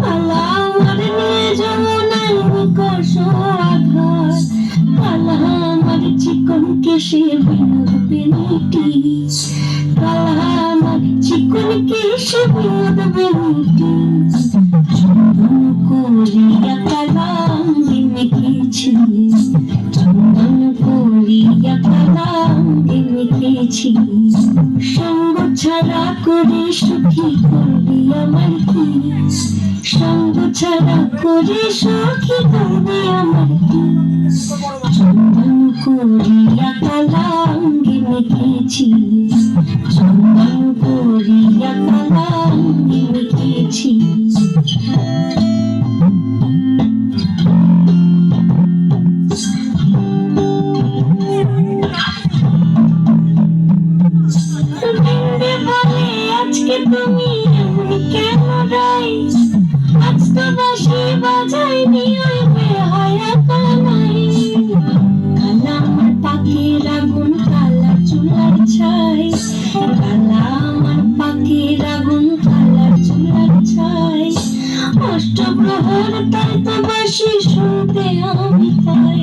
কালা আমার নিয়ে যমুনার নিকষ আধার, কালা আমার চিকন কেশে বিনোদ বেনুটি, কালা আমার চিকন কেশে বিনোদ বেনুটি। চন্দন করিয়া কালা আঙ্গি মেখেছি, চন্দন করিয়া কালা আঙ্গি মেখেছি। সঙ্গ ছাড়া করে সুখী করবি আমার কি, সঙ্গ ছাড়া করে সুখী করবি আমার কি। চন্দন করিয়া কালা আঙ্গি মেখেছি, চন্দন করিয়া কালা আঙ্গি মেখেছি। আজকে তুমি এমন কেন রাই, আজ তো বাঁশি বাজাইনি ওই বেহায়া কানাই। কালা আমার পাখির আগুন, কালা চুলার ছাই, কালা আমার পাখির আগুন, কালা চুলার ছাই। অষ্টপ্রহর তাই তো বাঁশি শুনতে আমি পাই।